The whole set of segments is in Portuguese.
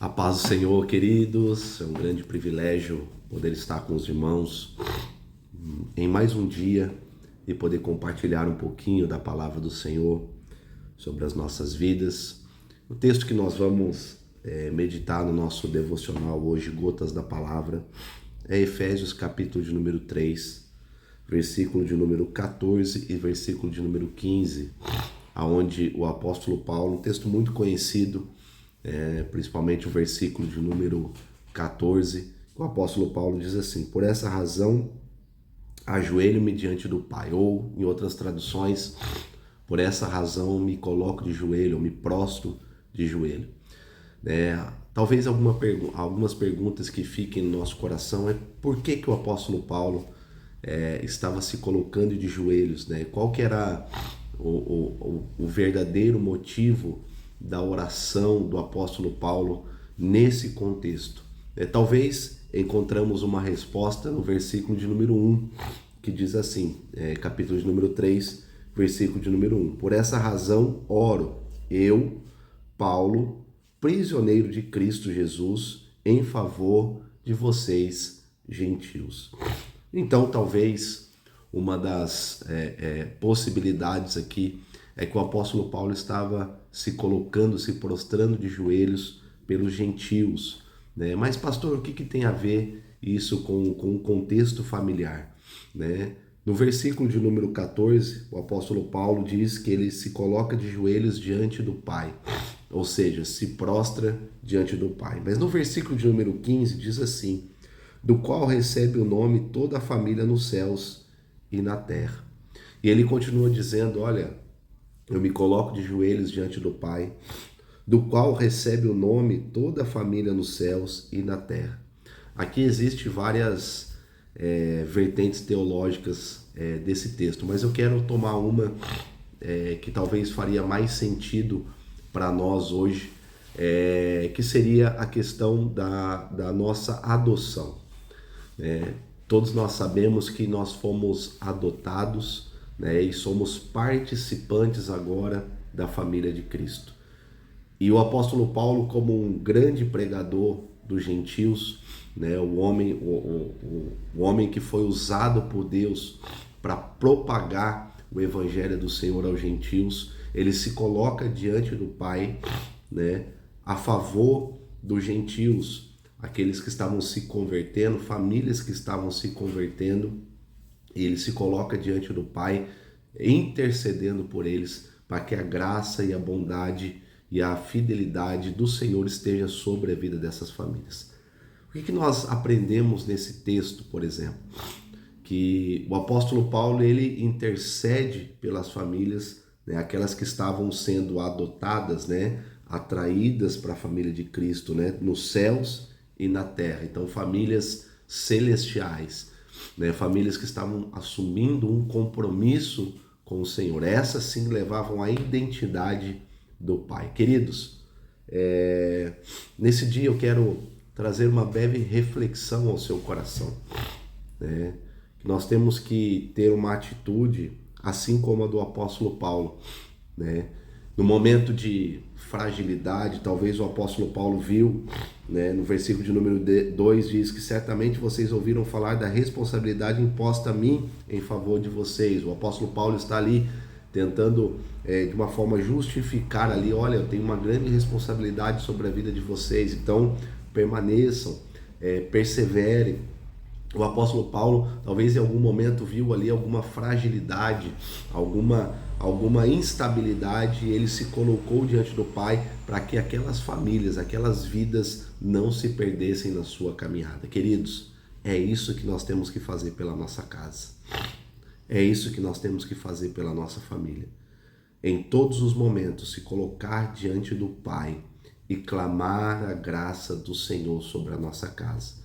A paz do Senhor, queridos, é um grande privilégio poder estar com os irmãos em mais um dia e poder compartilhar um pouquinho da palavra do Senhor sobre as nossas vidas. O texto que nós vamos meditar no nosso devocional hoje, Gotas da Palavra, é Efésios capítulo de número 3, versículo de número 14 e versículo de número 15, aonde o apóstolo Paulo, um texto muito conhecido, principalmente o versículo de número 14, o apóstolo Paulo diz assim: por essa razão ajoelho-me diante do Pai, ou em outras traduções, por essa razão me coloco de joelho, ou me prostro de joelho. Talvez algumas perguntas que fiquem no nosso coração é por que o apóstolo Paulo estava se colocando de joelhos, né? Qual que era o verdadeiro motivo da oração do apóstolo Paulo nesse contexto? Talvez encontramos uma resposta no versículo de número 1, que diz assim, capítulo de número 3, versículo de número 1. Por essa razão oro, eu, Paulo, prisioneiro de Cristo Jesus, em favor de vocês, gentios. Então, talvez uma das possibilidades aqui é que o apóstolo Paulo estava se colocando, se prostrando de joelhos pelos gentios, né? Mas, pastor, o que tem a ver isso com o contexto familiar, né? No versículo de número 14, o apóstolo Paulo diz que ele se coloca de joelhos diante do Pai, ou seja, se prostra diante do Pai. Mas no versículo de número 15 diz assim: do qual recebe o nome toda a família nos céus e na terra. E ele continua dizendo: olha, eu me coloco de joelhos diante do Pai, do qual recebe o nome toda a família nos céus e na terra. Aqui existem várias vertentes teológicas desse texto, mas eu quero tomar uma que talvez faria mais sentido para nós hoje, que seria a questão da nossa adoção. Todos nós sabemos que nós fomos adotados, e somos participantes agora da família de Cristo. E o apóstolo Paulo, como um grande pregador dos gentios, o homem que foi usado por Deus para propagar o evangelho do Senhor aos gentios, ele se coloca diante do Pai, a favor dos gentios, aqueles que estavam se convertendo, famílias que estavam se convertendo, e ele se coloca diante do Pai, intercedendo por eles, para que a graça e a bondade e a fidelidade do Senhor esteja sobre a vida dessas famílias. O que nós aprendemos nesse texto, por exemplo? Que o apóstolo Paulo, ele intercede pelas famílias, aquelas que estavam sendo adotadas, atraídas para a família de Cristo, nos céus e na terra. Então, famílias celestiais, famílias que estavam assumindo um compromisso com o Senhor. Essas sim levavam a identidade do Pai. Queridos, nesse dia eu quero trazer uma breve reflexão ao seu coração, que nós temos que ter uma atitude assim como a do apóstolo Paulo, no momento de fragilidade. Talvez o apóstolo Paulo viu, no versículo de número 2 diz que certamente vocês ouviram falar da responsabilidade imposta a mim em favor de vocês. O apóstolo Paulo está ali tentando de uma forma justificar ali: olha, eu tenho uma grande responsabilidade sobre a vida de vocês, então permaneçam, perseverem. O apóstolo Paulo talvez em algum momento viu ali alguma fragilidade, alguma instabilidade, e ele se colocou diante do Pai para que aquelas famílias, aquelas vidas não se perdessem na sua caminhada. Queridos, é isso que nós temos que fazer pela nossa casa. É isso que nós temos que fazer pela nossa família. Em todos os momentos, se colocar diante do Pai e clamar a graça do Senhor sobre a nossa casa.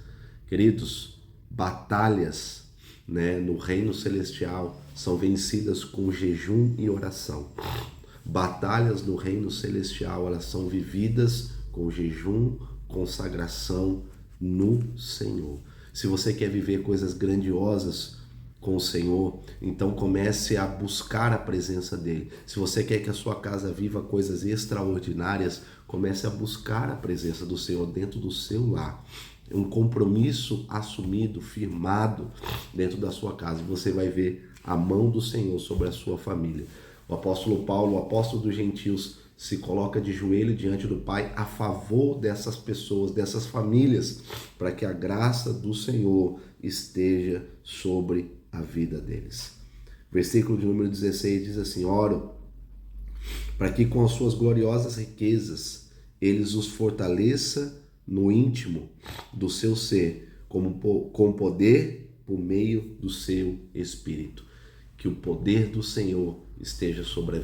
Queridos, batalhas, no reino celestial são vencidas com jejum e oração. Batalhas no reino celestial, elas são vividas com jejum, consagração no Senhor. Se você quer viver coisas grandiosas com o Senhor, então comece a buscar a presença dele. Se você quer que a sua casa viva coisas extraordinárias, comece a buscar a presença do Senhor dentro do seu lar. Um compromisso assumido, firmado dentro da sua casa. E você vai ver a mão do Senhor sobre a sua família. O apóstolo Paulo, o apóstolo dos gentios, se coloca de joelho diante do Pai a favor dessas pessoas, dessas famílias, para que a graça do Senhor esteja sobre a vida deles. Versículo de número 16 diz assim: oro para que com as suas gloriosas riquezas eles os fortaleça no íntimo do seu ser, com poder por meio do seu Espírito. Que o poder do Senhor esteja sobre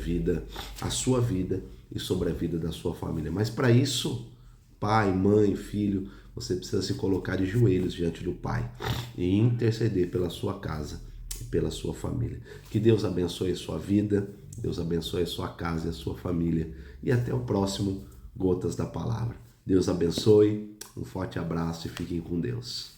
a sua vida e sobre a vida da sua família. Mas para isso, pai, mãe, filho, você precisa se colocar de joelhos diante do Pai e interceder pela sua casa e pela sua família. Que Deus abençoe a sua vida, Deus abençoe a sua casa e a sua família. E até o próximo Gotas da Palavra. Deus abençoe, um forte abraço e fiquem com Deus.